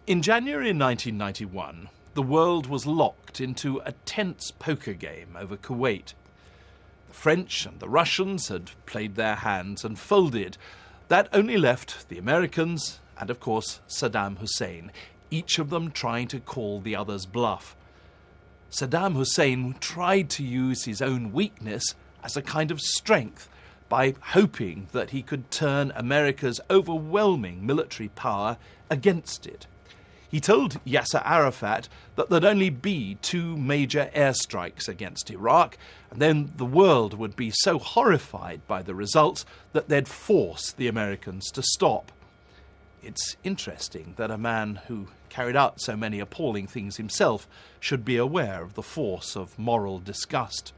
In January 1991, the world was locked into a tense poker game over Kuwait. The French and the Russians had played their hands and folded. That only left the Americans and, of course, Saddam Hussein, each of them trying to call the other's bluff. Saddam Hussein tried to use his own weakness as a kind of strength by hoping that he could turn America's overwhelming military power against it. He told Yasser Arafat that there'd only be 2 major airstrikes against Iraq, and then the world would be so horrified by the results that they'd force the Americans to stop. It's interesting that a man who carried out so many appalling things himself should be aware of the force of moral disgust.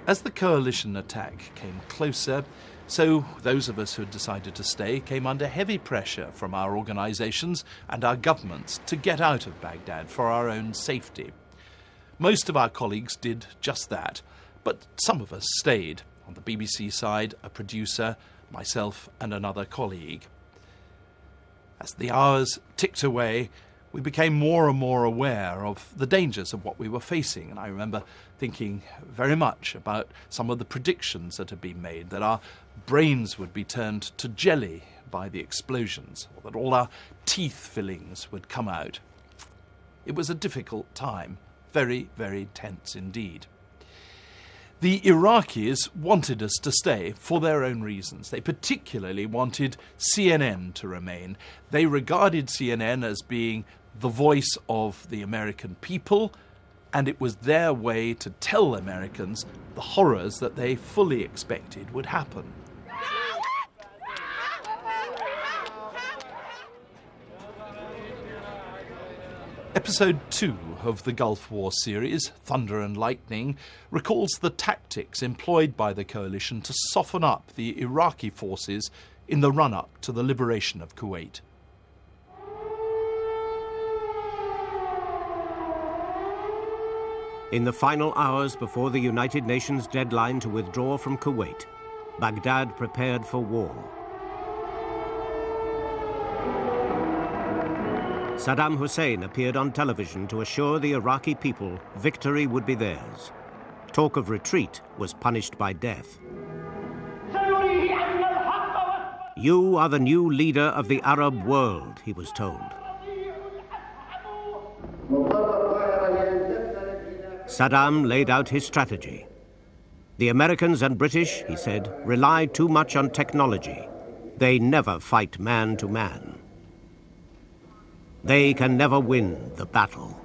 As the coalition attack came closer, so those of us who had decided to stay came under heavy pressure from our organisations and our governments to get out of Baghdad for our own safety. Most of our colleagues did just that, but some of us stayed. On the BBC side, a producer, myself and another colleague. As the hours ticked away, we became more and more aware of the dangers of what we were facing, and I remember thinking very much about some of the predictions that had been made, that our brains would be turned to jelly by the explosions, or that all our teeth fillings would come out. It was a difficult time, very, very tense indeed. The Iraqis wanted us to stay for their own reasons. They particularly wanted CNN to remain. They regarded CNN as being the voice of the American people, and it was their way to tell Americans the horrors that they fully expected would happen. Episode 2 of the Gulf War series, Thunder and Lightning, recalls the tactics employed by the coalition to soften up the Iraqi forces in the run-up to the liberation of Kuwait. In the final hours before the United Nations deadline to withdraw from Kuwait, Baghdad prepared for war. Saddam Hussein appeared on television to assure the Iraqi people victory would be theirs. Talk of retreat was punished by death. You are the new leader of the Arab world, he was told. Saddam laid out his strategy. The Americans and British, he said, rely too much on technology. They never fight man to man. They can never win the battle.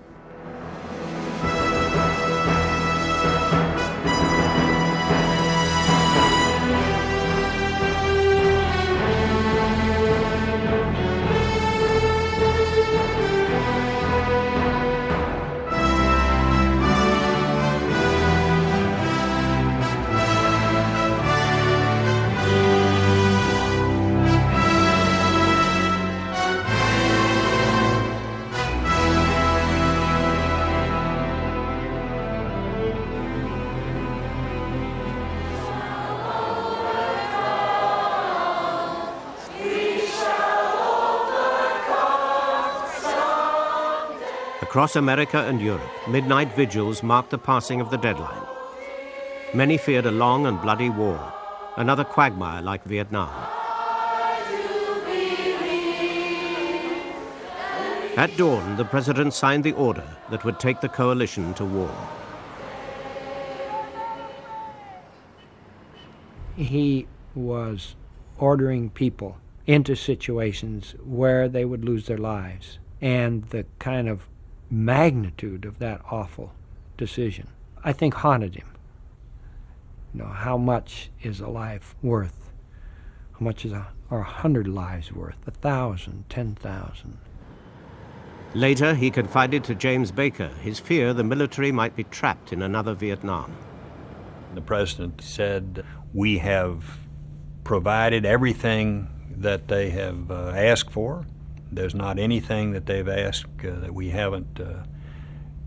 Across America and Europe, midnight vigils marked the passing of the deadline. Many feared a long and bloody war, another quagmire like Vietnam. At dawn, the president signed the order that would take the coalition to war. He was ordering people into situations where they would lose their lives, and the kind of magnitude of that awful decision, I think, haunted him. You know, how much is a life worth? How much is 100 lives worth? 1,000, 10,000? Later, he confided to James Baker his fear the military might be trapped in another Vietnam. The president said, "We have provided everything that they have asked for. There's not anything that they've asked that we haven't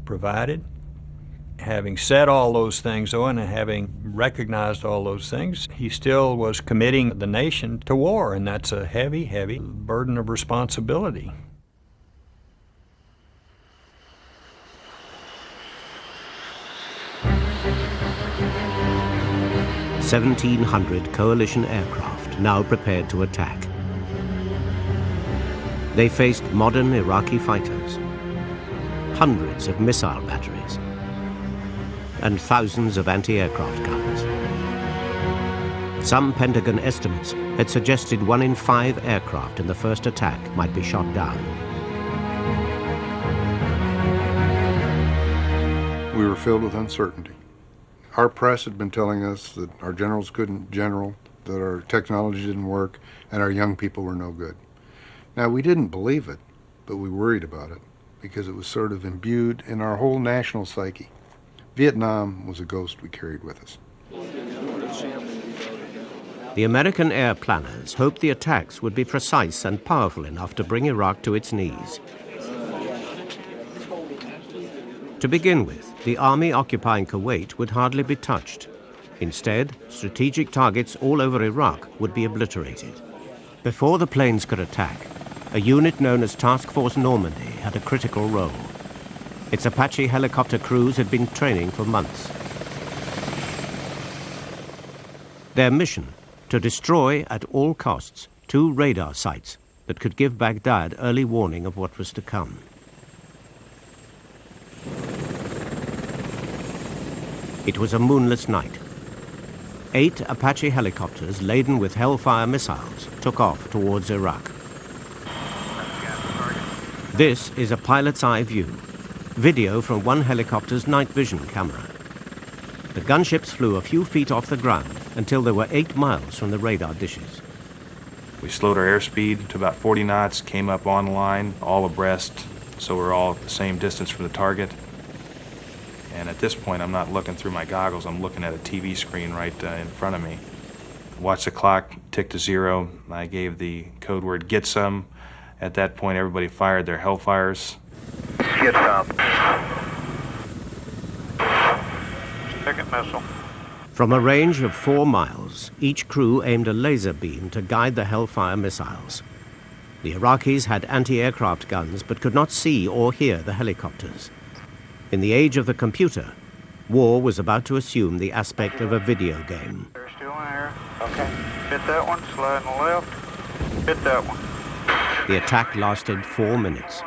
provided. Having said all those things, though, and having recognized all those things, he still was committing the nation to war, and that's a heavy, heavy burden of responsibility. "1,700 coalition aircraft now prepared to attack. They faced modern Iraqi fighters, hundreds of missile batteries, and thousands of anti-aircraft guns. Some Pentagon estimates had suggested 1 in 5 aircraft in the first attack might be shot down. We were filled with uncertainty. Our press had been telling us that our generals couldn't general, that our technology didn't work, and our young people were no good. Now, we didn't believe it, but we worried about it because it was sort of imbued in our whole national psyche. Vietnam was a ghost we carried with us. The American air planners hoped the attacks would be precise and powerful enough to bring Iraq to its knees. To begin with, the army occupying Kuwait would hardly be touched. Instead, strategic targets all over Iraq would be obliterated. Before the planes could attack, a unit known as Task Force Normandy had a critical role. Its Apache helicopter crews had been training for months. Their mission, to destroy at all costs 2 radar sites that could give Baghdad early warning of what was to come. It was a moonless night. 8 Apache helicopters laden with Hellfire missiles took off towards Iraq. This is a pilot's eye view, video from one helicopter's night vision camera. The gunships flew a few feet off the ground until they were 8 miles from the radar dishes. We slowed our airspeed to about 40 knots, came up on line, all abreast, so we're all at the same distance from the target. And at this point, I'm not looking through my goggles, I'm looking at a TV screen right in front of me. Watched the clock tick to 0. I gave the code word, get some. At that point, everybody fired their Hellfires. Get some. Second missile. From a range of 4 miles, each crew aimed a laser beam to guide the Hellfire missiles. The Iraqis had anti-aircraft guns but could not see or hear the helicopters. In the age of the computer, war was about to assume the aspect of a video game. They're still in air. Okay. Hit that one, slide on the left. Hit that one. The attack lasted 4 minutes.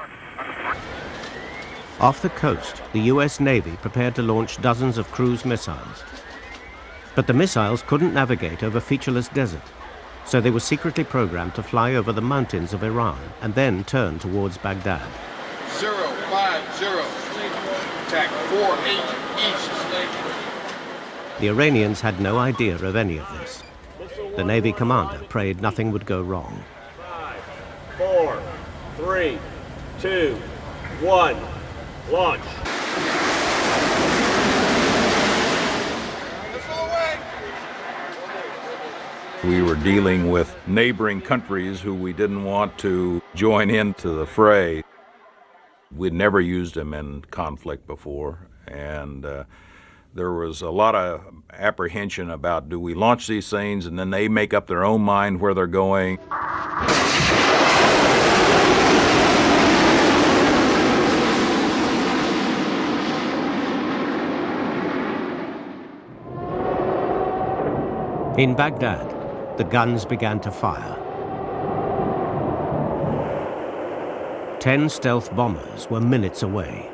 Off the coast, the US Navy prepared to launch dozens of cruise missiles. But the missiles couldn't navigate over featureless desert, so they were secretly programmed to fly over the mountains of Iran and then turn towards Baghdad. 050. Attack 48 east. The Iranians had no idea of any of this. The Navy commander prayed nothing would go wrong. 5, 4, 3, 2, 1, launch. We were dealing with neighboring countries who we didn't want to join into the fray. We'd never used them in conflict before, and there was a lot of apprehension about, do we launch these things and then they make up their own mind where they're going? In Baghdad, the guns began to fire. 10 stealth bombers were minutes away.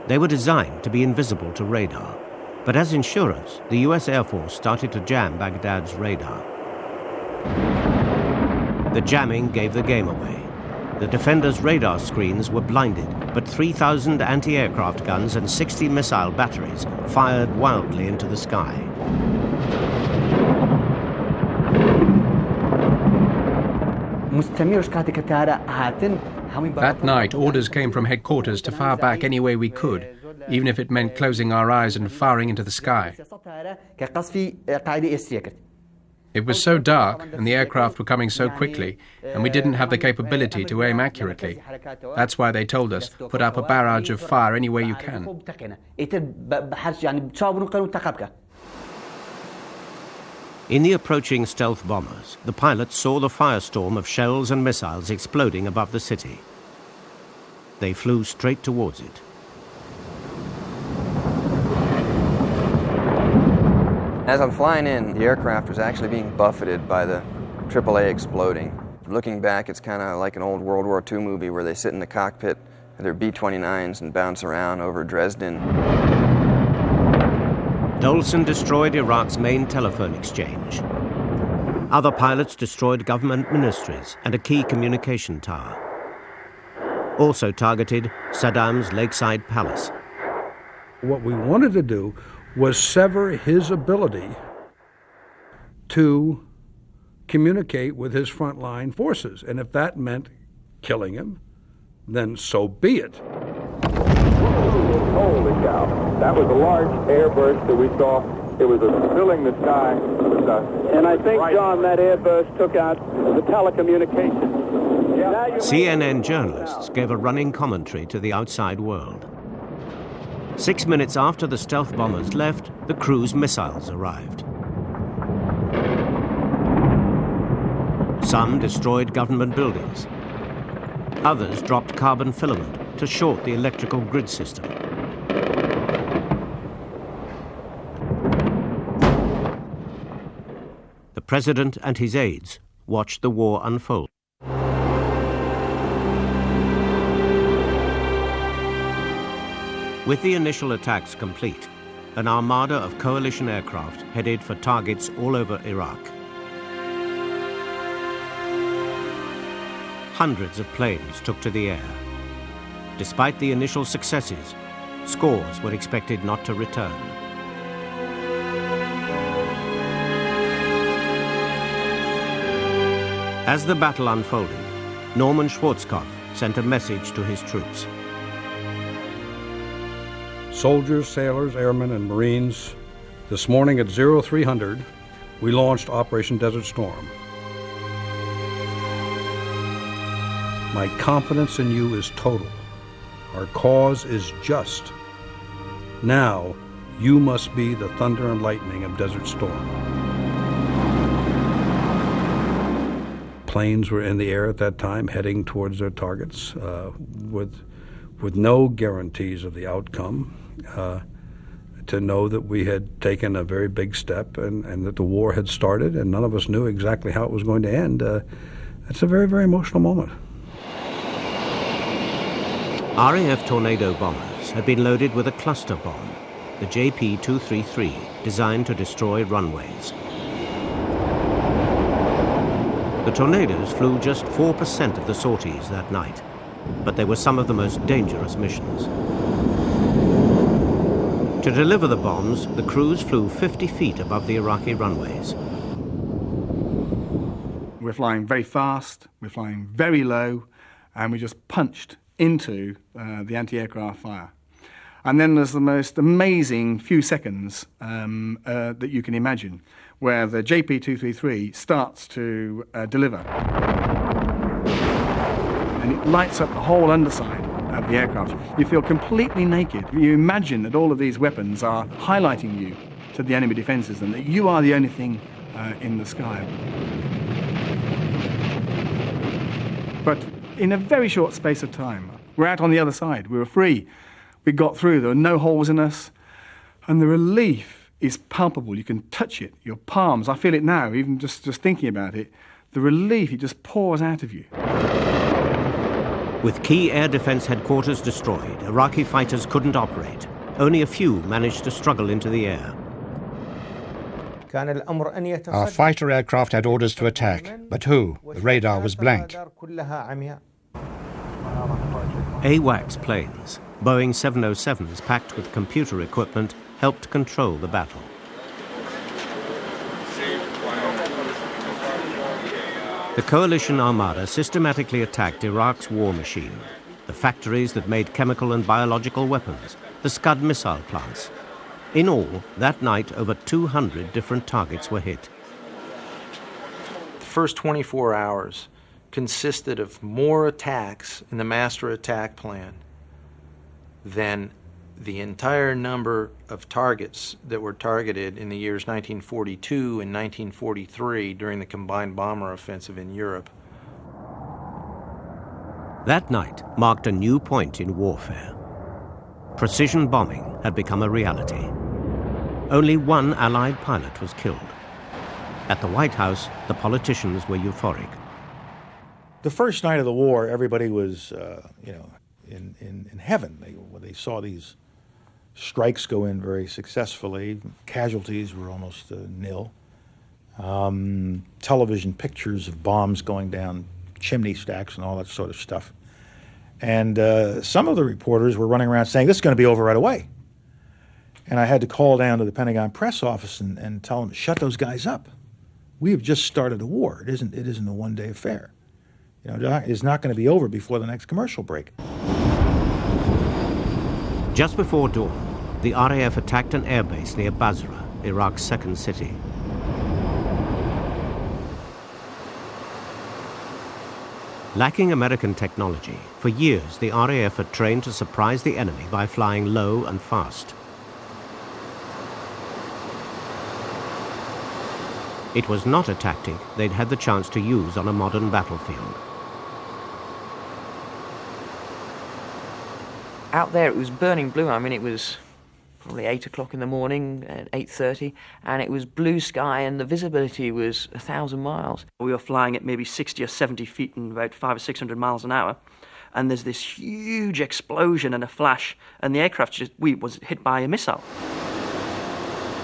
They were designed to be invisible to radar, but as insurance, the US Air Force started to jam Baghdad's radar. The jamming gave the game away. The defenders' radar screens were blinded, but 3,000 anti-aircraft guns and 60 missile batteries fired wildly into the sky. That night, orders came from headquarters to fire back any way we could, even if it meant closing our eyes and firing into the sky. It was so dark and the aircraft were coming so quickly, and we didn't have the capability to aim accurately. That's why they told us, put up a barrage of fire any way you can. In the approaching stealth bombers, the pilots saw the firestorm of shells and missiles exploding above the city. They flew straight towards it. As I'm flying in, the aircraft was actually being buffeted by the AAA exploding. Looking back, it's kind of like an old World War II movie where they sit in the cockpit of their B-29s and bounce around over Dresden. Dolson destroyed Iraq's main telephone exchange. Other pilots destroyed government ministries and a key communication tower. Also targeted Saddam's lakeside palace. What we wanted to do was sever his ability to communicate with his frontline forces. And if that meant killing him, then so be it. Holy cow. That was a large airburst that we saw. It was filling the sky with dust. And I think, John, that airburst took out the telecommunications. CNN journalists gave a running commentary to the outside world. 6 minutes after the stealth bombers left, the cruise missiles arrived. Some destroyed government buildings. Others dropped carbon filament to short the electrical grid system. The president and his aides watched the war unfold. With the initial attacks complete, an armada of coalition aircraft headed for targets all over Iraq. Hundreds of planes took to the air. Despite the initial successes, scores were expected not to return. As the battle unfolded, Norman Schwarzkopf sent a message to his troops. Soldiers, sailors, airmen, and Marines, this morning at 0300, we launched Operation Desert Storm. My confidence in you is total. Our cause is just. Now, you must be the thunder and lightning of Desert Storm. Planes were in the air at that time, heading towards their targets, with no guarantees of the outcome. To know that we had taken a very big step and that the war had started and none of us knew exactly how it was going to end, it's a very, very emotional moment. RAF Tornado bombers had been loaded with a cluster bomb, the JP-233, designed to destroy runways. The Tornadoes flew just 4% of the sorties that night, but they were some of the most dangerous missions. To deliver the bombs, the crews flew 50 feet above the Iraqi runways. We're flying very fast, we're flying very low, and we just punched into the anti-aircraft fire. And then there's the most amazing few seconds that you can imagine, where the JP-233 starts to deliver. And it lights up the whole underside of the aircraft. You feel completely naked. You imagine that all of these weapons are highlighting you to the enemy defenses and that you are the only thing in the sky. But in a very short space of time, we're out on the other side. We were free. We got through. There were no holes in us. And the relief is palpable. You can touch it, your palms. I feel it now, even just thinking about it. The relief, it just pours out of you. With key air defense headquarters destroyed, Iraqi fighters couldn't operate. Only a few managed to struggle into the air. Our fighter aircraft had orders to attack, but who? The radar was blank. AWACS planes, Boeing 707s packed with computer equipment, helped control the battle. The coalition armada systematically attacked Iraq's war machine, the factories that made chemical and biological weapons, the Scud missile plants. In all, that night, over 200 different targets were hit. first 24 hours consisted of more attacks in the master attack plan than the entire number of targets that were targeted in the years 1942 and 1943 during the combined bomber offensive in Europe. That night marked a new point in warfare. Precision bombing had become a reality. Only one Allied pilot was killed. At the White House, the politicians were euphoric. The first night of the war, everybody was, in heaven. They saw these strikes go in very successfully. Casualties were almost nil. Television pictures of bombs going down chimney stacks and all that sort of stuff. And some of the reporters were running around saying, this is going to be over right away. And I had to call down to the Pentagon press office and tell them, shut those guys up. We have just started a war. It isn't a one-day affair. It's not going to be over before the next commercial break. Just before dawn, the RAF attacked an airbase near Basra, Iraq's second city. Lacking American technology, for years the RAF had trained to surprise the enemy by flying low and fast. It was not a tactic they'd had the chance to use on a modern battlefield. Out there it was burning blue. I mean, it was probably 8 o'clock in the morning, at 8:30, and it was blue sky and the visibility was 1,000 miles. We were flying at maybe 60 or 70 feet and about 500 or 600 miles an hour, and there's this huge explosion and a flash, and the aircraft was hit by a missile.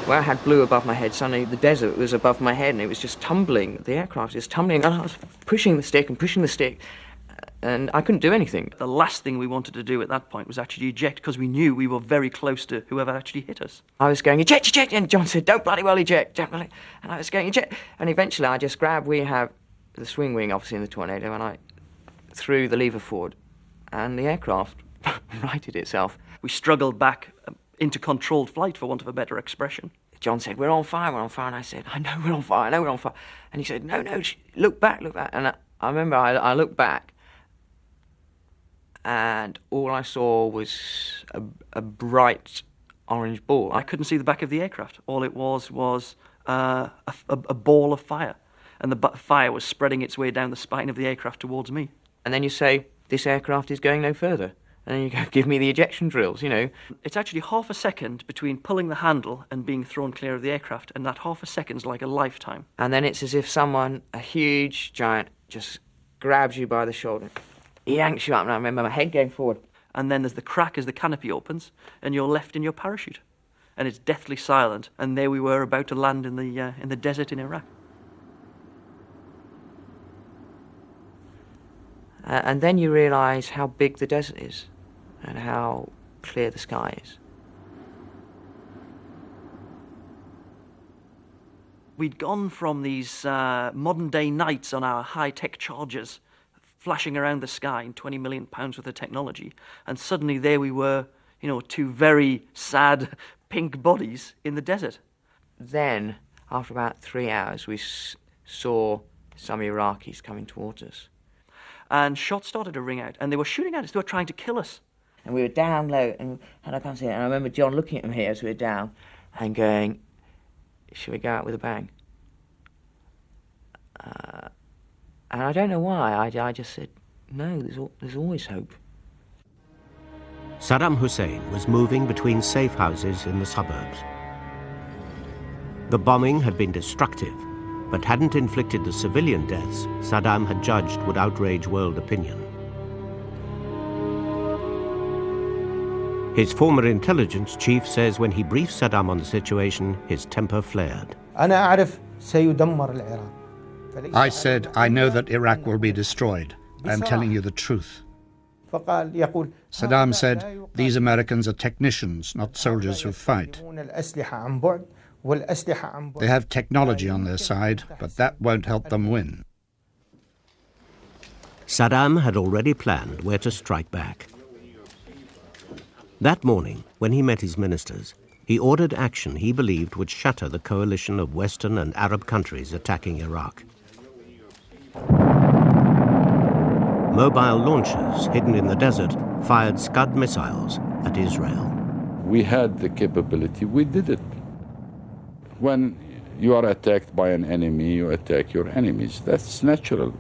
Where I had blue above my head, suddenly the desert was above my head and it was just tumbling. The aircraft was tumbling and I was pushing the stick, and I couldn't do anything. The last thing we wanted to do at that point was actually eject, because we knew we were very close to whoever actually hit us. I was going, eject, eject, and John said, don't bloody well eject, don't bloody... And I was going, eject. And eventually I just grabbed, we have the swing wing, obviously, in the Tornado, and I threw the lever forward, and the aircraft righted itself. We struggled back into controlled flight, for want of a better expression. John said, we're on fire, and I said, I know we're on fire, And he said, no, look back. And I remember I looked back, and all I saw was a bright orange ball. I couldn't see the back of the aircraft. All it was a ball of fire, and the fire was spreading its way down the spine of the aircraft towards me. And then you say, this aircraft is going no further. And then you go, give me the ejection drills, It's actually half a second between pulling the handle and being thrown clear of the aircraft, and that half a second's like a lifetime. And then it's as if someone, a huge giant, just grabs you by the shoulder. He yanks you up, and I remember my head going forward. And then there's the crack as the canopy opens, and you're left in your parachute. And it's deathly silent, and there we were about to land in the desert in Iraq. And then you realise how big the desert is, and how clear the sky is. We'd gone from these modern-day nights on our high-tech Chargers, flashing around the sky in £20 million worth of technology, and suddenly there we were, two very sad pink bodies in the desert. Then, after about 3 hours, we saw some Iraqis coming towards us. And shots started to ring out, and they were shooting at us. They were trying to kill us. And we were down low, and I can't see it. And I remember John looking at me here as we were down and going, should we go out with a bang? And I don't know why. I just said, no, there's always hope. Saddam Hussein was moving between safe houses in the suburbs. The bombing had been destructive, but hadn't inflicted the civilian deaths Saddam had judged would outrage world opinion. His former intelligence chief says when he briefed Saddam on the situation, his temper flared. I said, I know that Iraq will be destroyed. I'm telling you the truth. Saddam said, these Americans are technicians, not soldiers who fight. They have technology on their side, but that won't help them win. Saddam had already planned where to strike back. That morning, when he met his ministers, he ordered action he believed would shatter the coalition of Western and Arab countries attacking Iraq. mobile launchers hidden in the desert fired Scud missiles at Israel. We had the capability, we did it. When you are attacked by an enemy, you attack your enemies. That's natural.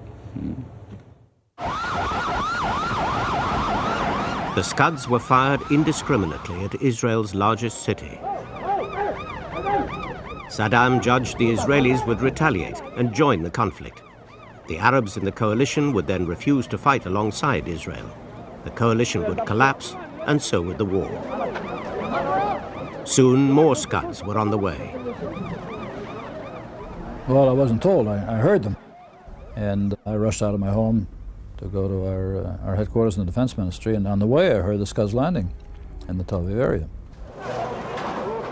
The Scuds were fired indiscriminately at Israel's largest city. Saddam judged the Israelis would retaliate and join the conflict. The Arabs in the coalition would then refuse to fight alongside Israel. The coalition would collapse, and so would the war. Soon more Scuds were on the way. Well, I wasn't told. I heard them. And I rushed out of my home to go to our headquarters in the Defense Ministry, and on the way I heard the Scuds landing in the Tel Aviv area.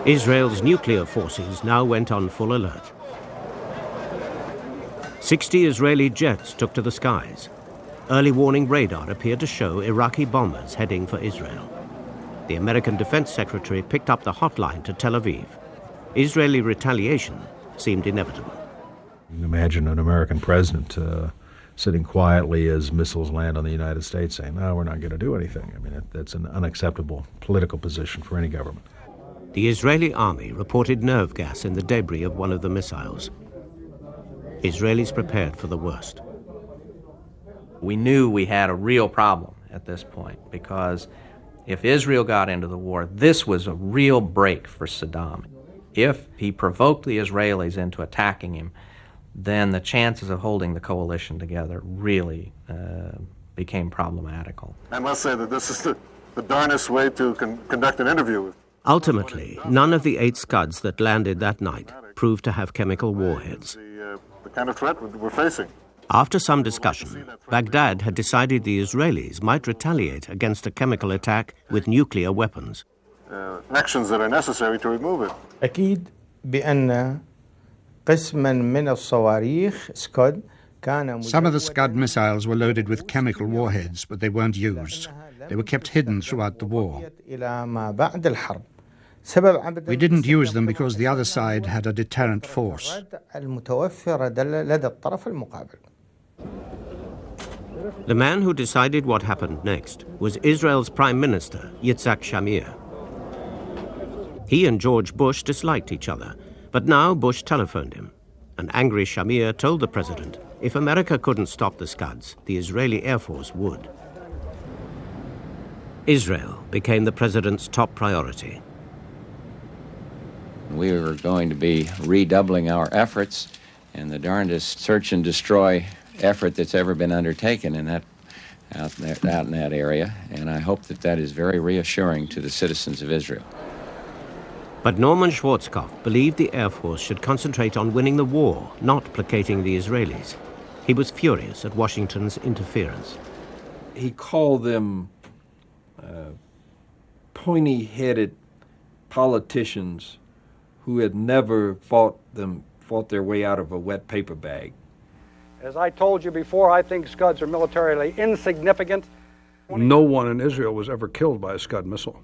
Israel's nuclear forces now went on full alert. 60 Israeli jets took to the skies. Early warning radar appeared to show Iraqi bombers heading for Israel. The American Defense Secretary picked up the hotline to Tel Aviv. Israeli retaliation seemed inevitable. You can imagine an American president sitting quietly as missiles land on the United States saying, no, we're not going to do anything. I mean, that's an unacceptable political position for any government. The Israeli army reported nerve gas in the debris of one of the missiles. Israelis prepared for the worst. We knew we had a real problem at this point, because if Israel got into the war, this was a real break for Saddam. If he provoked the Israelis into attacking him, then the chances of holding the coalition together really became problematical. I must say that this is the darnest way to conduct an interview. Ultimately, none of the 8 Scuds that landed that night proved to have chemical warheads. The kind of threat we're facing. After some discussion, Baghdad had decided the Israelis might retaliate against a chemical attack with nuclear weapons. Actions that are necessary to remove it. أكيد بأن قسما من الصواريخ سكود كان. Some of the Scud missiles were loaded with chemical warheads, but they weren't used. They were kept hidden throughout the war. إلى ما بعد الحرب. We didn't use them because the other side had a deterrent force. The man who decided what happened next was Israel's Prime Minister, Yitzhak Shamir. He and George Bush disliked each other, but now Bush telephoned him. An angry Shamir told the president if America couldn't stop the Scuds, the Israeli Air Force would. Israel became the president's top priority. We were going to be redoubling our efforts in the darndest search and destroy effort that's ever been undertaken out in that area, and I hope that is very reassuring to the citizens of Israel. But Norman Schwarzkopf believed the Air Force should concentrate on winning the war, not placating the Israelis. He was furious at Washington's interference. He called them pointy-headed politicians who had never fought their way out of a wet paper bag. As I told you before, I think Scuds are militarily insignificant. No one in Israel was ever killed by a Scud missile.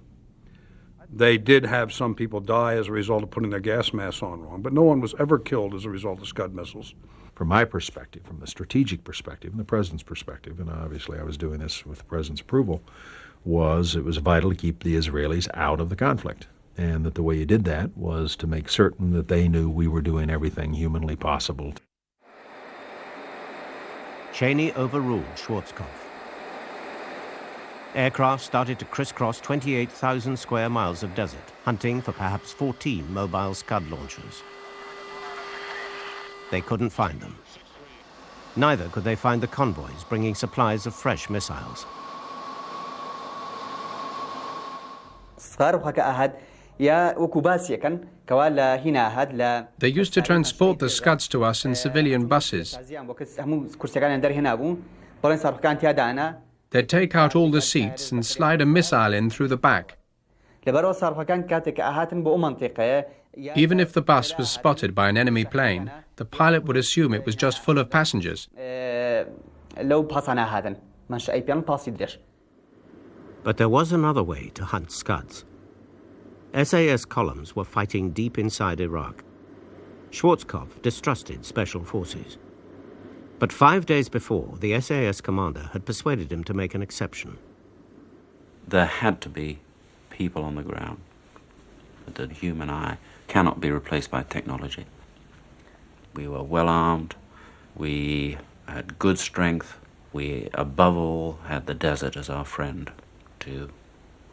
They did have some people die as a result of putting their gas masks on wrong, but no one was ever killed as a result of Scud missiles. From my perspective, from the strategic perspective, and the president's perspective, and obviously I was doing this with the president's approval, it was vital to keep the Israelis out of the conflict. And that the way you did that was to make certain that they knew we were doing everything humanly possible. Cheney overruled Schwarzkopf. Aircraft started to crisscross 28,000 square miles of desert, hunting for perhaps 14 mobile Scud launchers. They couldn't find them. Neither could they find the convoys bringing supplies of fresh missiles. They used to transport the Scuds to us in civilian buses. They'd take out all the seats and slide a missile in through the back. Even if the bus was spotted by an enemy plane, the pilot would assume it was just full of passengers. But there was another way to hunt Scuds. SAS columns were fighting deep inside Iraq. Schwarzkopf distrusted special forces. But 5 days before, the SAS commander had persuaded him to make an exception. There had to be people on the ground. The human eye cannot be replaced by technology. We were well armed, we had good strength, we above all had the desert as our friend to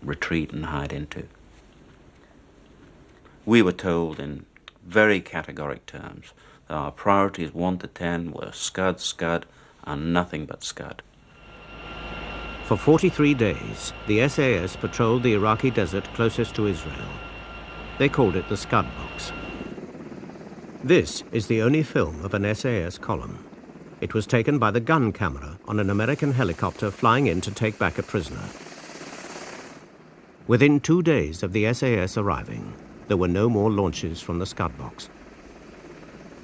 retreat and hide into. We were told in very categoric terms that our priorities 1 to 10 were Scud, Scud, and nothing but Scud. For 43 days, the SAS patrolled the Iraqi desert closest to Israel. They called it the Scud Box. This is the only film of an SAS column. It was taken by the gun camera on an American helicopter flying in to take back a prisoner. Within 2 days of the SAS arriving, there were no more launches from the Scud Box.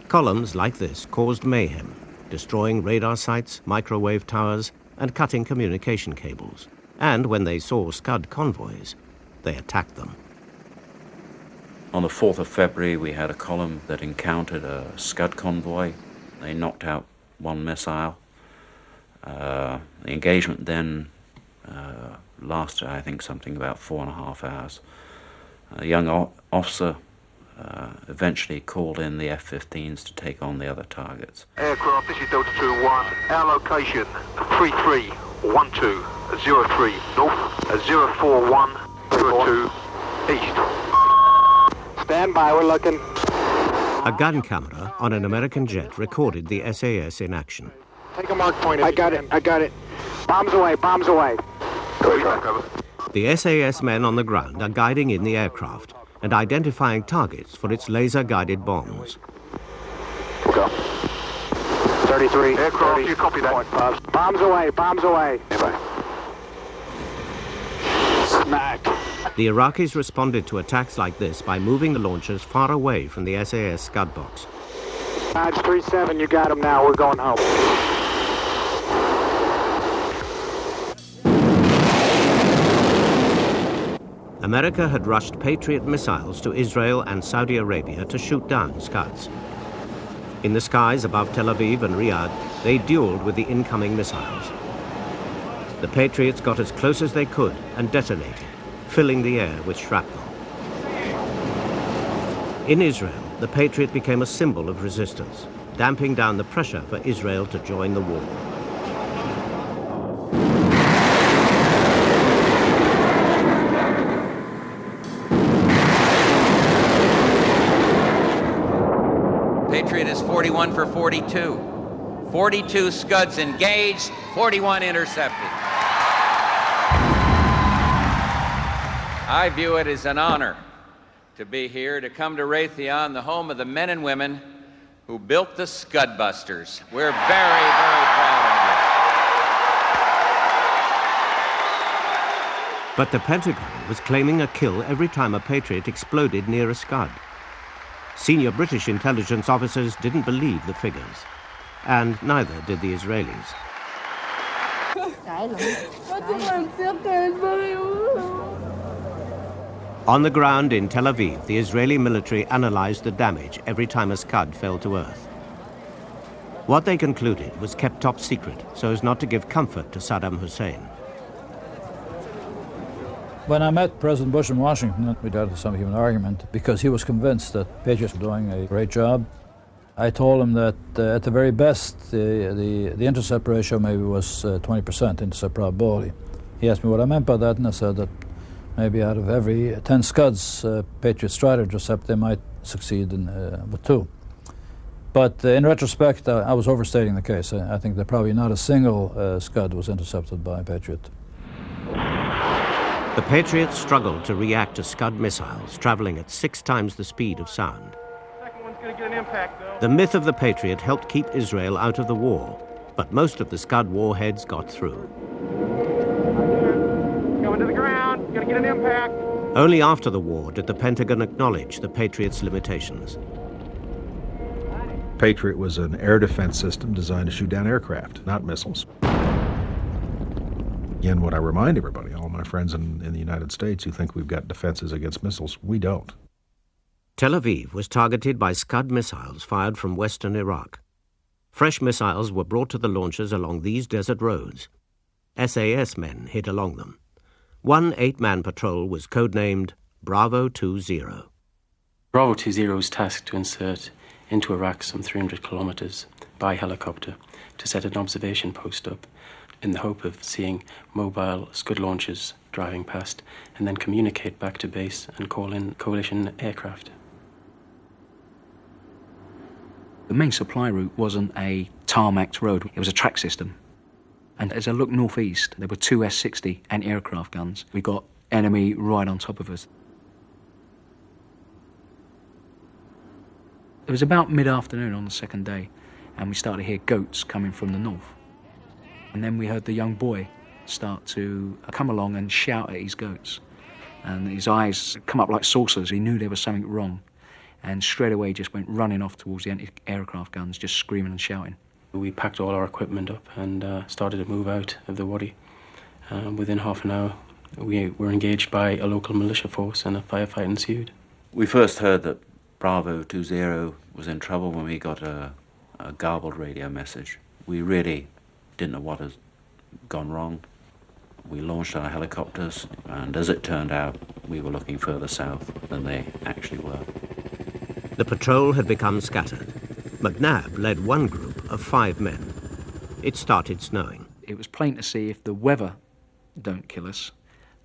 Columns like this caused mayhem, destroying radar sites, microwave towers, and cutting communication cables. And when they saw Scud convoys, they attacked them. On the 4th of February, we had a column that encountered a Scud convoy. They knocked out one missile. The engagement then lasted, I think, something about 4.5 hours. A young officer eventually called in the F-15s to take on the other targets. Aircraft, this is Delta 2-1. Our location, 331203 north, 04102 east. Stand by, we're looking. A gun camera on an American jet recorded the SAS in action. Take a mark point. I got it. Bombs away. The SAS men on the ground are guiding in the aircraft and identifying targets for its laser-guided bombs. Go. 33. Aircraft, 30. You copy that? Bombs away. Smack. The Iraqis responded to attacks like this by moving the launchers far away from the SAS Scud Box. Dodge 37, you got them now. We're going home. America had rushed Patriot missiles to Israel and Saudi Arabia to shoot down Scuds. In the skies above Tel Aviv and Riyadh, they dueled with the incoming missiles. The Patriots got as close as they could and detonated, filling the air with shrapnel. In Israel, the Patriot became a symbol of resistance, damping down the pressure for Israel to join the war. Patriot is 41 for 42. 42 Scuds engaged, 41 intercepted. I view it as an honor to be here, to come to Raytheon, the home of the men and women who built the Scud Busters. We're very, very proud of you. But the Pentagon was claiming a kill every time a Patriot exploded near a Scud. Senior British intelligence officers didn't believe the figures, and neither did the Israelis. On the ground in Tel Aviv, the Israeli military analyzed the damage every time a Scud fell to earth. What they concluded was kept top secret so as not to give comfort to Saddam Hussein. When I met President Bush in Washington, we got into some human argument because he was convinced that Patriots were doing a great job. I told him that at the very best, the intercept ratio maybe was 20% intercept probability. He asked me what I meant by that, and I said that maybe out of every 10 Scuds Patriots tried to intercept, they might succeed with 2. But in retrospect, I was overstating the case. I think that probably not a single Scud was intercepted by a Patriot. The Patriots struggled to react to Scud missiles traveling at 6 times the speed of sound. The myth of the Patriot helped keep Israel out of the war, but most of the Scud warheads got through. Going to the ground. Gonna get an impact. Only after the war did the Pentagon acknowledge the Patriot's limitations. Patriot was an air defense system designed to shoot down aircraft, not missiles. Again, what I remind everybody, all my friends in the United States who think we've got defenses against missiles, we don't. Tel Aviv was targeted by Scud missiles fired from western Iraq. Fresh missiles were brought to the launchers along these desert roads. SAS men hid along them. One 8-man patrol was codenamed Bravo 20. Bravo 20 was tasked to insert into Iraq some 300 kilometers by helicopter to set an observation post up in the hope of seeing mobile Scud launches driving past and then communicate back to base and call in coalition aircraft. The main supply route wasn't a tarmacked road, it was a track system. And as I looked northeast, there were 2 S-60 anti-aircraft guns. We got enemy right on top of us. It was about mid-afternoon on the second day, and we started to hear goats coming from the north. And then we heard the young boy start to come along and shout at his goats. And his eyes come up like saucers. He knew there was something wrong. And straight away just went running off towards the anti-aircraft guns, just screaming and shouting. We packed all our equipment up and started to move out of the wadi. Within half an hour, we were engaged by a local militia force and a firefight ensued. We first heard that Bravo 20 was in trouble when we got a garbled radio message. We really didn't know what had gone wrong. We launched our helicopters, and as it turned out, we were looking further south than they actually were. The patrol had become scattered. McNabb led one group of 5 men. It started snowing. It was plain to see if the weather don't kill us,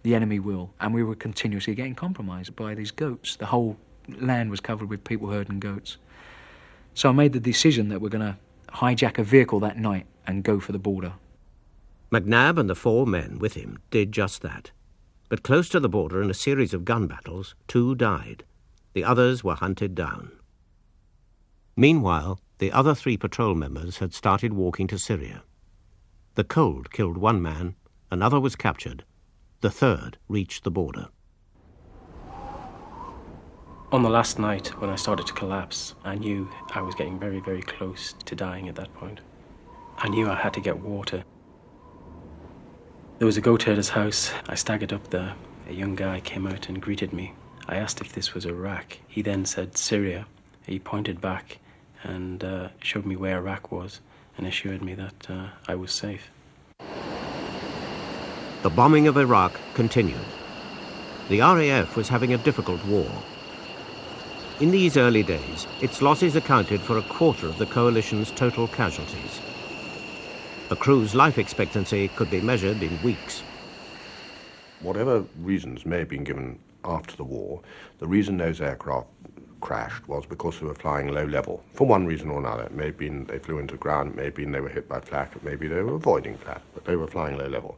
the enemy will. And we were continuously getting compromised by these goats. The whole land was covered with people herding goats. So I made the decision that we're going to hijack a vehicle that night and go for the border. McNabb and the 4 men with him did just that. But close to the border, in a series of gun battles, 2 died. The others were hunted down. Meanwhile, the other 3 patrol members had started walking to Syria. The cold killed 1 man, another was captured. The 3rd reached the border. On the last night, when I started to collapse, I knew I was getting very, very close to dying at that point. I knew I had to get water. There was a goat herder's house. I staggered up there. A young guy came out and greeted me. I asked if this was Iraq. He then said Syria. He pointed back and showed me where Iraq was and assured me that I was safe. The bombing of Iraq continued. The RAF was having a difficult war. In these early days, its losses accounted for a quarter of the coalition's total casualties. The crew's life expectancy could be measured in weeks. Whatever reasons may have been given after the war, the reason those aircraft crashed was because they were flying low level, for one reason or another. It may have been they flew into the ground, it may have been they were hit by flak, it may be they were avoiding flak, but they were flying low level.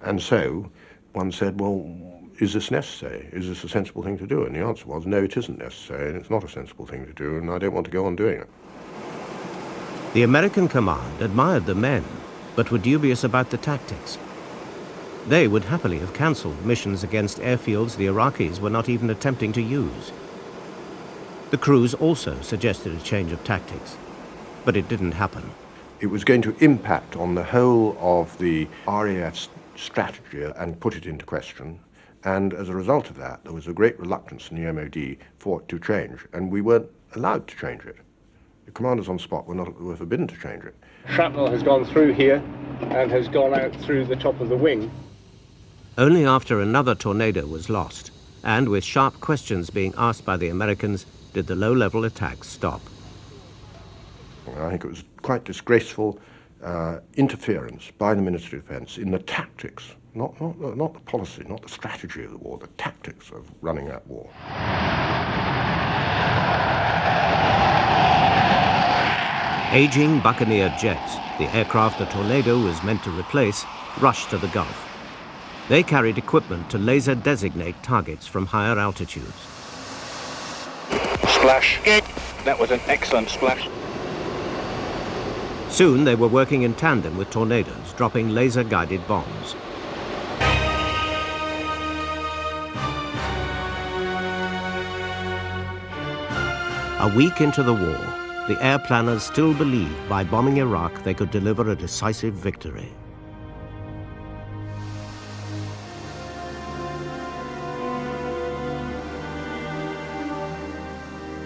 And so one said, well, is this necessary? Is this a sensible thing to do? And the answer was, no, it isn't necessary, and it's not a sensible thing to do, and I don't want to go on doing it. The American command admired the men, but were dubious about the tactics. They would happily have cancelled missions against airfields the Iraqis were not even attempting to use. The crews also suggested a change of tactics, but it didn't happen. It was going to impact on the whole of the RAF's strategy and put it into question, and as a result of that, there was a great reluctance in the MOD for it to change, and we weren't allowed to change it. The commanders on spot were forbidden to change it. Shrapnel has gone through here and has gone out through the top of the wing. Only after another tornado was lost, and with sharp questions being asked by the Americans, did the low-level attacks stop. I think it was quite disgraceful interference by the Ministry of Defence in the tactics, not the policy, not the strategy of the war, the tactics of running that war. Aging Buccaneer jets, the aircraft the tornado was meant to replace, rushed to the Gulf. They carried equipment to laser designate targets from higher altitudes. Splash. Good. That was an excellent splash. Soon they were working in tandem with tornadoes, dropping laser-guided bombs. A week into the war, the air planners still believed by bombing Iraq they could deliver a decisive victory.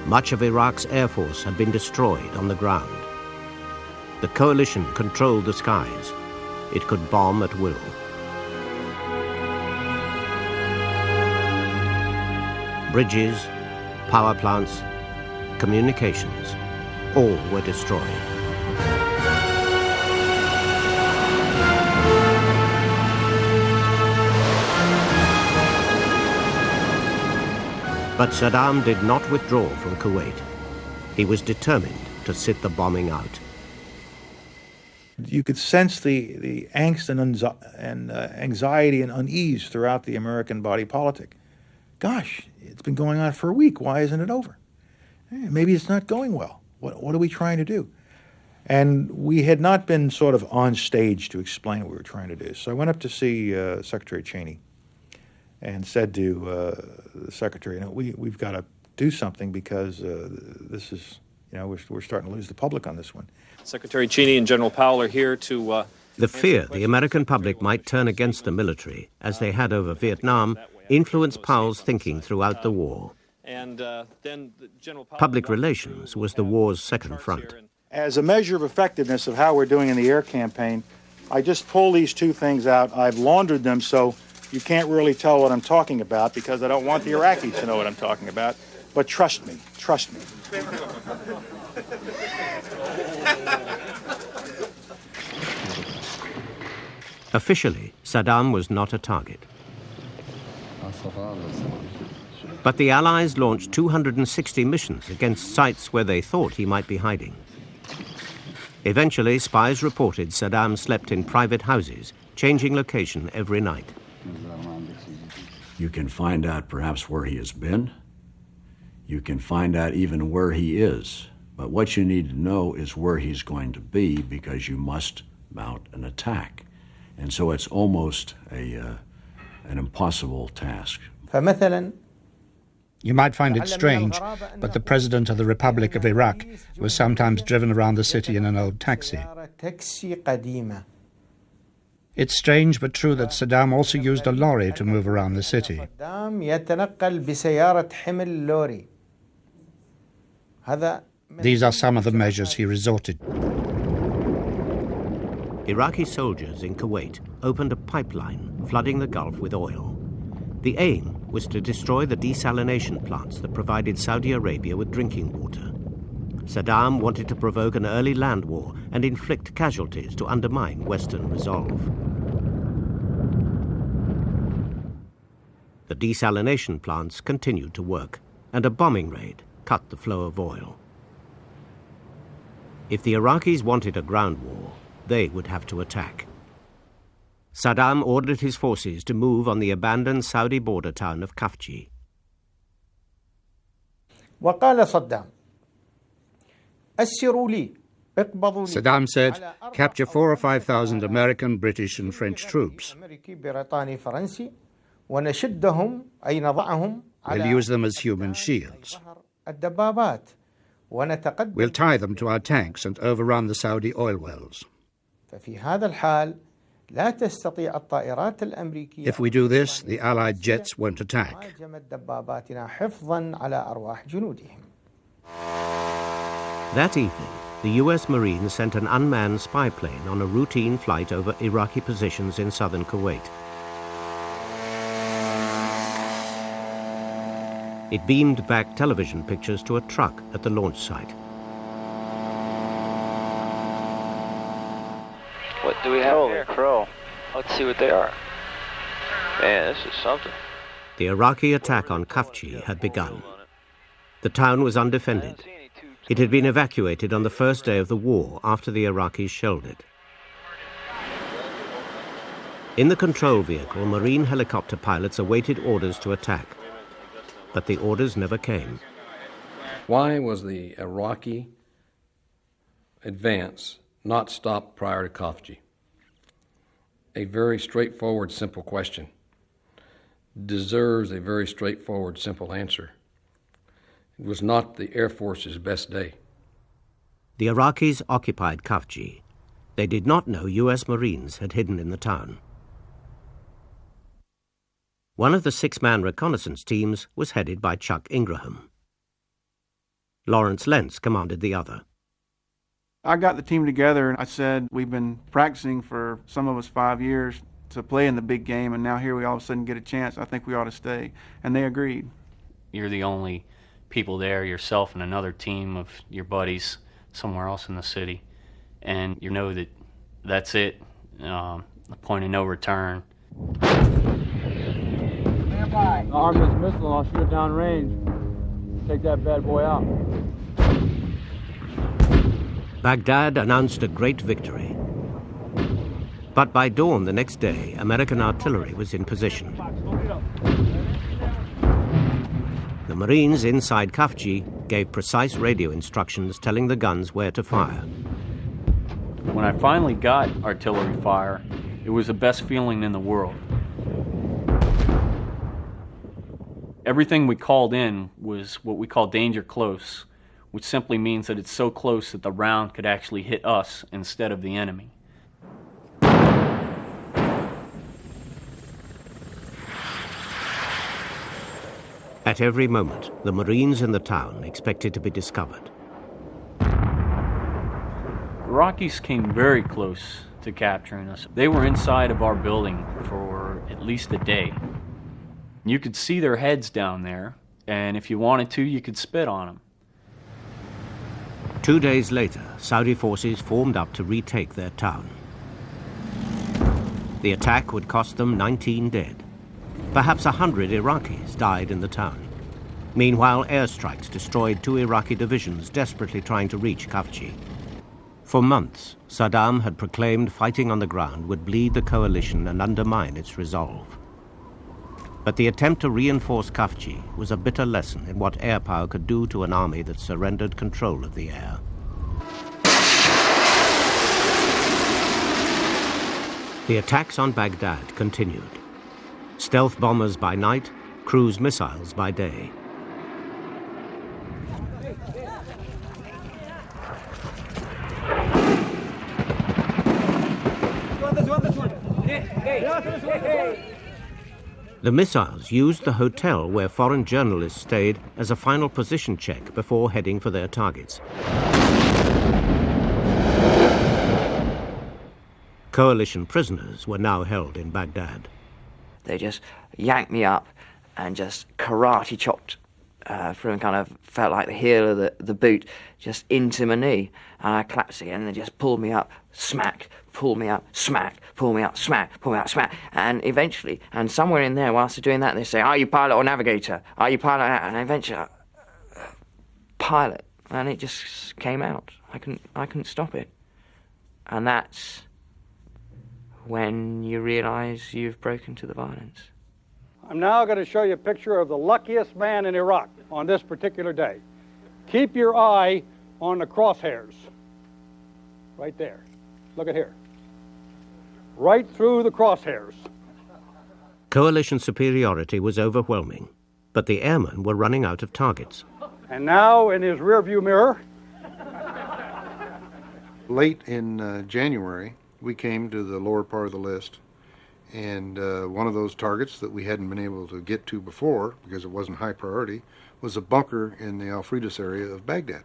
Much of Iraq's air force had been destroyed on the ground. The coalition controlled the skies. It could bomb at will. Bridges, power plants, communications, all were destroyed. But Saddam did not withdraw from Kuwait. He was determined to sit the bombing out. You could sense the angst and anxiety and unease throughout the American body politic. Gosh, it's been going on for a week. Why isn't it over? Maybe it's not going well. What are we trying to do? And we had not been sort of on stage to explain what we were trying to do. So I went up to see Secretary Cheney and said to the secretary, we've got to do something because this is, we're starting to lose the public on this one. Secretary Cheney and General Powell are here to... The fear the American public might turn against the military, as they had over Vietnam, influenced Powell's thinking throughout the war. Public relations was the war's second front. As a measure of effectiveness of how we're doing in the air campaign, I just pull these two things out. I've laundered them so you can't really tell what I'm talking about because I don't want the Iraqis to know what I'm talking about. But trust me, trust me. Officially, Saddam was not a target. But the Allies launched 260 missions against sites where they thought he might be hiding. Eventually, spies reported Saddam slept in private houses, changing location every night. You can find out perhaps where he has been. You can find out even where he is. But what you need to know is where he's going to be because you must mount an attack. And so it's almost an impossible task. You might find it strange, but the President of the Republic of Iraq was sometimes driven around the city in an old taxi. It's strange but true that Saddam also used a lorry to move around the city. These are some of the measures he resorted to. Iraqi soldiers in Kuwait opened a pipeline flooding the Gulf with oil. The aim was to destroy the desalination plants that provided Saudi Arabia with drinking water. Saddam wanted to provoke an early land war and inflict casualties to undermine Western resolve. The desalination plants continued to work, and a bombing raid cut the flow of oil. If the Iraqis wanted a ground war, they would have to attack. Saddam ordered his forces to move on the abandoned Saudi border town of Kafji. Saddam said, capture 4,000 or 5,000 American, British and French troops. We'll use them as human shields. We'll tie them to our tanks and overrun the Saudi oil wells. If we do this, the Allied jets won't attack. That evening, the U.S. Marines sent an unmanned spy plane on a routine flight over Iraqi positions in southern Kuwait. It beamed back television pictures to a truck at the launch site. What do we have Holy here? Crow. Let's see what they are. Man, this is something. The Iraqi attack on Kafji had begun. The town was undefended. It had been evacuated on the first day of the war after the Iraqis shelled it. In the control vehicle, Marine helicopter pilots awaited orders to attack. But the orders never came. Why was the Iraqi advance not stopped prior to Kafji? A very straightforward, simple question deserves a very straightforward, simple answer. It was not the Air Force's best day. The Iraqis occupied Kafji. They did not know U.S. Marines had hidden in the town. One of the 6-man reconnaissance teams was headed by Chuck Ingraham. Lawrence Lentz commanded the other. I got the team together and I said, we've been practicing for some of us 5 years to play in the big game, and now here we all of a sudden get a chance. I think we ought to stay. And they agreed. You're the only people there, yourself and another team of your buddies somewhere else in the city. And you know that that's it, the point of no return. Stand by. Arm this missile, I'll shoot it down range. Take that bad boy out. Baghdad announced a great victory. But by dawn the next day, American artillery was in position. The Marines inside Khafji gave precise radio instructions telling the guns where to fire. When I finally got artillery fire, it was the best feeling in the world. Everything we called in was what we call danger close, which simply means that it's so close that the round could actually hit us instead of the enemy. At every moment, the Marines in the town expected to be discovered. The Iraqis came very close to capturing us. They were inside of our building for at least a day. You could see their heads down there, and if you wanted to, you could spit on them. 2 days later, Saudi forces formed up to retake their town. The attack would cost them 19 dead. Perhaps 100 Iraqis died in the town. Meanwhile, airstrikes destroyed 2 Iraqi divisions desperately trying to reach Khafji. For months, Saddam had proclaimed fighting on the ground would bleed the coalition and undermine its resolve. But the attempt to reinforce Khafji was a bitter lesson in what air power could do to an army that surrendered control of the air. The attacks on Baghdad continued. Stealth bombers by night, cruise missiles by day. The missiles used the hotel where foreign journalists stayed as a final position check before heading for their targets. Coalition prisoners were now held in Baghdad. They just yanked me up and just karate chopped through and kind of felt like the heel of the boot just into my knee. And I collapsed again and they just pulled me up, smack, pulled me up, smack, pull me up, smack, pull me up, smack. And eventually, and somewhere in there, whilst they're doing that, they say, "Are you pilot or navigator? Are you pilot?" And eventually, pilot. And it just came out. I couldn't stop it. And that's when you realise you've broken to the violence. I'm now going to show you a picture of the luckiest man in Iraq on this particular day. Keep your eye on the crosshairs. Right there. Look at here. Right through the crosshairs. Coalition superiority was overwhelming, but the airmen were running out of targets. And now in his rearview mirror. Late in January, we came to the lower part of the list, and one of those targets that we hadn't been able to get to before, because it wasn't high priority, was a bunker in the Al-Fridus area of Baghdad.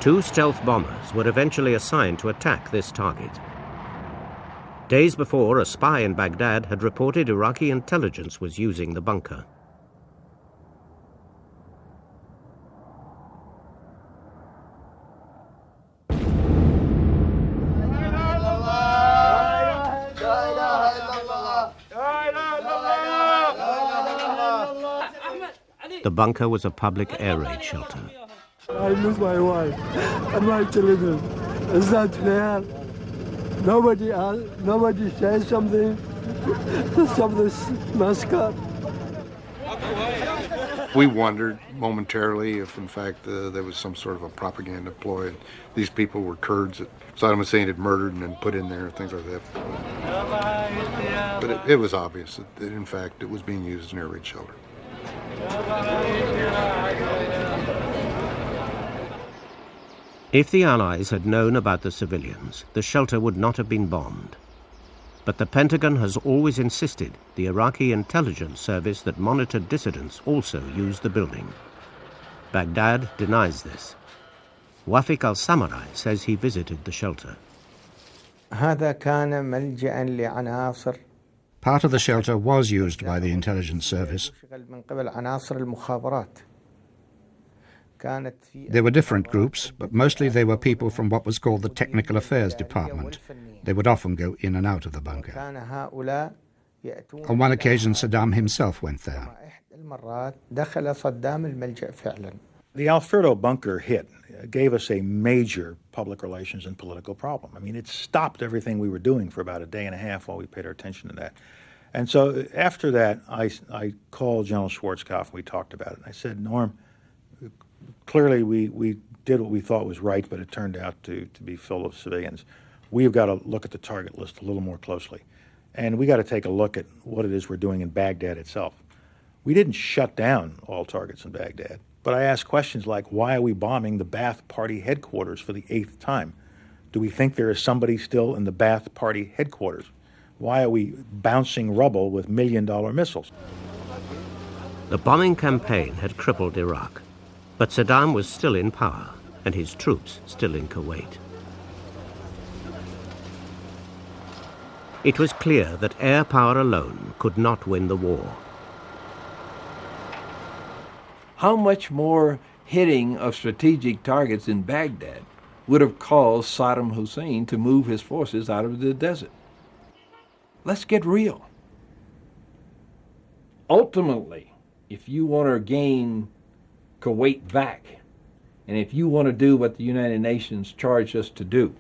2 stealth bombers were eventually assigned to attack this target. Days before, a spy in Baghdad had reported Iraqi intelligence was using the bunker. The bunker was a public air raid shelter. I lose my wife and my children. Is that fair? Nobody says something to stop this massacre. We wondered momentarily if, in fact, there was some sort of a propaganda ploy. These people were Kurds that Saddam Hussein had murdered and then put in there, things like that. But it was obvious that, in fact, it was being used as an air raid shelter. If the Allies had known about the civilians, the shelter would not have been bombed. But the Pentagon has always insisted the Iraqi intelligence service that monitored dissidents also used the building. Baghdad denies this. Wafik al-Samurai says he visited the shelter. Part of the shelter was used by the intelligence service. There were different groups, but mostly they were people from what was called the Technical Affairs Department. They would often go in and out of the bunker. On one occasion, Saddam himself went there. The Alfredo bunker hit gave us a major public relations and political problem. I mean, it stopped everything we were doing for about a day and a half while we paid our attention to that. And so after that, I called General Schwarzkopf and we talked about it. And I said, Norm, clearly we did what we thought was right, but it turned out to be full of civilians. We've got to look at the target list a little more closely. And we got to take a look at what it is we're doing in Baghdad itself. We didn't shut down all targets in Baghdad, but I asked questions like, why are we bombing the Ba'ath Party headquarters for the 8th time? Do we think there is somebody still in the Ba'ath Party headquarters? Why are we bouncing rubble with $1 million missiles? The bombing campaign had crippled Iraq, but Saddam was still in power and his troops still in Kuwait. It was clear that air power alone could not win the war. How much more hitting of strategic targets in Baghdad would have caused Saddam Hussein to move his forces out of the desert? Let's get real. Ultimately, if you want to gain Kuwait back, and if you want to do what the United Nations charged us to do,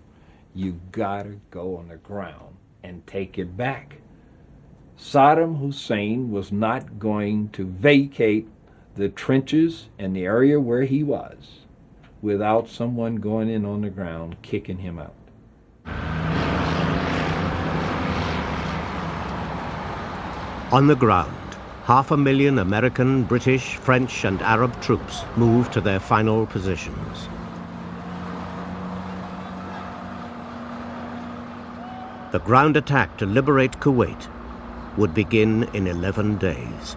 you've got to go on the ground and take it back. Saddam Hussein was not going to vacate the trenches and the area where he was without someone going in on the ground kicking him out. On the ground, 500,000 American, British, French and Arab troops moved to their final positions. The ground attack to liberate Kuwait would begin in 11 days.